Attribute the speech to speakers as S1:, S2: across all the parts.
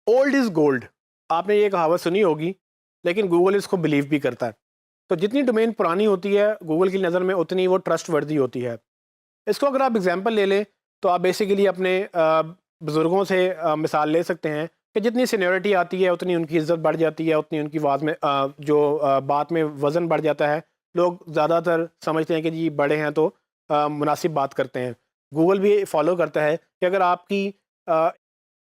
S1: Old is gold, आपने ये कहावत सुनी होगी, लेकिन गूगल इसको बिलीव भी करता है। तो जितनी डोमेन पुरानी होती है, गूगल की नज़र में उतनी वो ट्रस्टवर्दी होती है। इसको अगर आप एग्ज़ाम्पल ले लें, तो आप बेसिकली अपने बुज़ुर्गों से मिसाल ले सकते हैं कि जितनी सीनियरिटी आती है, उतनी उनकी इज़्ज़त बढ़ जाती है, उतनी उनकी आवाज़ में बात में वज़न बढ़ जाता है। लोग ज़्यादातर समझते हैं कि जी बड़े हैं तो मुनासिब बात करते हैं। गूगल भी फ़ॉलो करता है कि अगर आपकी अ,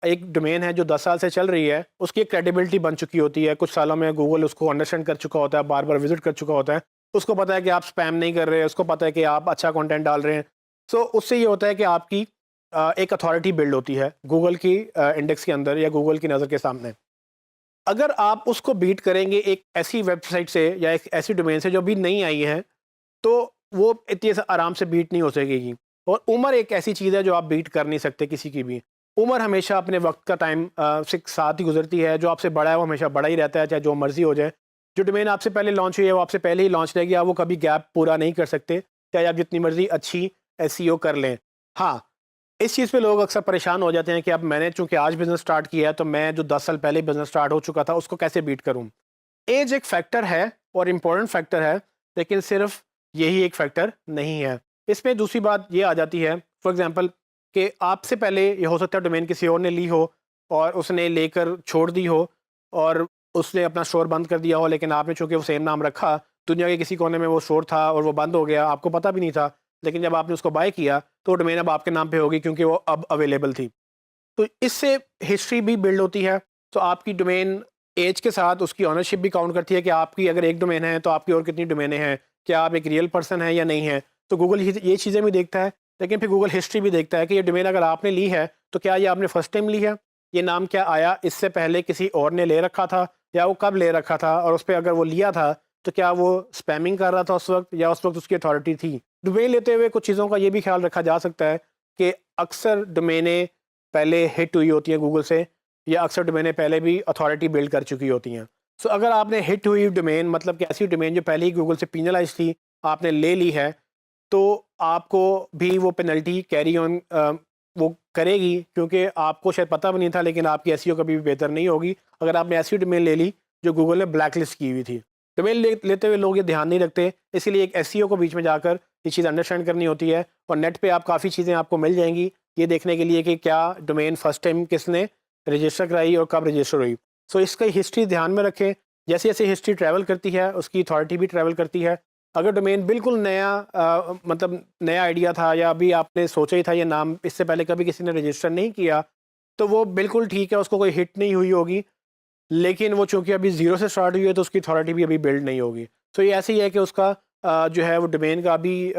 S1: एक डोमेन है जो 10 साल से चल रही है, उसकी एक क्रेडिबिलिटी बन चुकी होती है। कुछ सालों में गूगल उसको अंडरस्टैंड कर चुका होता है, बार-बार विज़िट कर चुका होता है। उसको पता है कि आप स्पैम नहीं कर रहे, उसको पता है कि आप अच्छा कंटेंट डाल रहे हैं। सो उससे ये होता है कि आपकी एक अथॉरिटी बिल्ड होती है गूगल की इंडेक्स के अंदर या गूगल की नज़र के सामने। अगर आप उसको बीट करेंगे एक ऐसी वेबसाइट से या एक ऐसी डोमेन से जो अभी नई आई है, तो वो इतनी आराम से बीट नहीं हो सकेगी। और उम्र एक ऐसी चीज़ है जो आप बीट कर नहीं सकते किसी की भी। उम्र हमेशा अपने वक्त का टाइम से साथ ही गुजरती है। जो आपसे बड़ा है वो हमेशा बड़ा ही रहता है, चाहे जो मर्जी हो जाए। जो डोमेन आपसे पहले लॉन्च हुई है वो आपसे पहले ही लॉन्च रहेगी, आप वो कभी गैप पूरा नहीं कर सकते, चाहे आप जितनी मर्जी अच्छी एसईओ कर लें। हाँ, इस चीज़ पे लोग अक्सर परेशान हो जाते हैं कि अब मैंने चूंकि आज बिजनेस स्टार्ट किया है, तो मैं जो 10 साल पहले बिजनेस स्टार्ट हो चुका था उसको कैसे बीट करूं। एज एक फैक्टर है और इम्पोर्टेंट फैक्टर है, लेकिन सिर्फ यही एक फैक्टर नहीं है। इसमें दूसरी बात ये आ जाती है, फॉर एग्जांपल, कि आपसे पहले ये हो सकता है डोमेन किसी और ने ली हो और उसने लेकर छोड़ दी हो और उसने अपना स्टोर बंद कर दिया हो, लेकिन आपने चूंकि वो सेम नाम रखा, दुनिया के किसी कोने में वो स्टोर था और वो बंद हो गया, आपको पता भी नहीं था। लेकिन जब आपने उसको बाय किया तो डोमेन अब आपके नाम पे होगी क्योंकि वो अब अवेलेबल थी। तो इससे हिस्ट्री भी बिल्ड होती है। तो आपकी डोमेन एज के साथ उसकी ऑनरशिप भी काउंट करती है कि आपकी अगर एक डोमेन है तो आपकी और कितनी डोमेनें हैं, क्या आप एक रियल पर्सन है या नहीं है। तो गूगल ये चीज़ें भी देखता है, लेकिन फिर गूगल हिस्ट्री भी देखता है कि ये डोमेन अगर आपने ली है तो क्या ये आपने फर्स्ट टाइम ली है, ये नाम क्या आया इससे पहले किसी और ने ले रखा था, या वो कब ले रखा था, और उस पर अगर वो लिया था तो क्या वो स्पैमिंग कर रहा था उस वक्त, या उस वक्त उसकी अथॉरिटी थी। डोमेन लेते हुए कुछ चीज़ों का ये भी ख्याल रखा जा सकता है कि अक्सर डोमेनें पहले हिट हुई होती हैं गूगल से, या अक्सर डोमेनें पहले भी अथॉरिटी बिल्ड कर चुकी होती हैं। सो अगर आपने हिट हुई डोमेन, मतलब कि ऐसी डोमेन जो पहले ही गूगल से पेनलाइज थी, आपने ले ली है, तो आपको भी वो पेनल्टी कैरी ऑन वो करेगी, क्योंकि आपको शायद पता भी नहीं था, लेकिन आपकी एसईओ कभी भी बेहतर नहीं होगी अगर आपने ऐसी डोमेन ले ली जो गूगल ने ब्लैक लिस्ट की हुई थी। डोमेन लेते हुए लोग ये ध्यान नहीं रखते, इसीलिए एक एसईओ को बीच में जाकर ये चीज़ अंडरस्टैंड करनी होती है। और नेट पे आप काफ़ी चीज़ें आपको मिल जाएंगी ये देखने के लिए कि क्या डोमेन फर्स्ट टाइम किसने रजिस्टर कराई और कब रजिस्टर हुई। सो इसका हिस्ट्री ध्यान में रखें। जैसे जैसे हिस्ट्री ट्रैवल करती है उसकी अथॉरिटी भी ट्रैवल करती है। अगर डोमेन बिल्कुल नया मतलब नया आइडिया था, या अभी आपने सोचा ही था ये नाम, इससे पहले कभी किसी ने रजिस्टर नहीं किया, तो वो बिल्कुल ठीक है, उसको कोई हिट नहीं हुई होगी। लेकिन वो चूंकि अभी ज़ीरो से स्टार्ट हुई है तो उसकी अथॉरिटी भी अभी बिल्ड नहीं होगी। तो ये ऐसे ही है कि उसका जो है वो डोमेन का अभी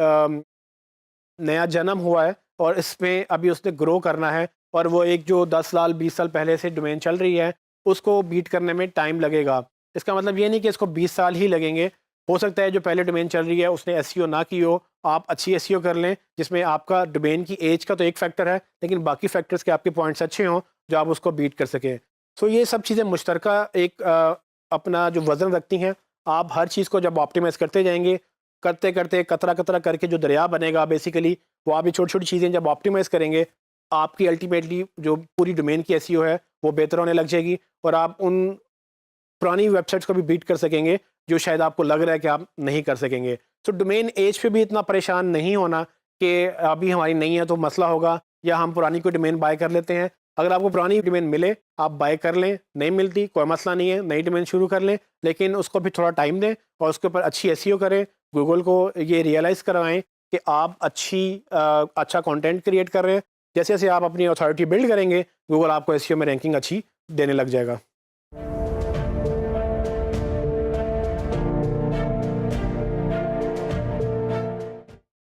S1: नया जन्म हुआ है और इसमें अभी उसने ग्रो करना है, और वो एक जो 10 साल 20 साल पहले से डोमेन चल रही है उसको बीट करने में टाइम लगेगा। इसका मतलब ये नहीं कि इसको 20 साल ही लगेंगे। हो सकता है जो पहले डोमेन चल रही है उसने एसईओ ना की हो, आप अच्छी एसईओ कर लें जिसमें आपका डोमेन की एज का तो एक फैक्टर है, लेकिन बाकी फैक्टर्स के आपके पॉइंट्स अच्छे हों जो आप उसको बीट कर सकें। सो ये सब चीज़ें मुश्तरका एक अपना जो वज़न रखती हैं। आप हर चीज़ को जब ऑप्टिमाइज़ करते जाएंगे, करते करते कतरा कतरा करके जो दरिया बनेगा बेसिकली, वो आप ये छोटी छोटी चीज़ें जब ऑप्टिमाइज़ करेंगे, आपकी अल्टीमेटली जो पूरी डोमेन की एसईओ है वो बेहतर होने लग जाएगी, और आप उन पुरानी वेबसाइट्स को भी बीट कर सकेंगे जो शायद आपको लग रहा है कि आप नहीं कर सकेंगे। तो डोमेन एज पे भी इतना परेशान नहीं होना कि अभी हमारी नहीं है तो मसला होगा, या हम पुरानी कोई डोमेन बाय कर लेते हैं। अगर आपको पुरानी डोमेन मिले आप बाय कर लें, नहीं मिलती कोई मसला नहीं है, नई डोमेन शुरू कर लें, लेकिन उसको भी थोड़ा टाइम दें और उसके ऊपर अच्छी एसईओ करें। गूगल को ये रियलाइज़ करवाएं कि आप अच्छा कंटेंट क्रिएट कर रहे हैं। जैसे जैसे आप अपनी अथॉरिटी बिल्ड करेंगे, गूगल आपको एसईओ में रैंकिंग अच्छी देने लग जाएगा।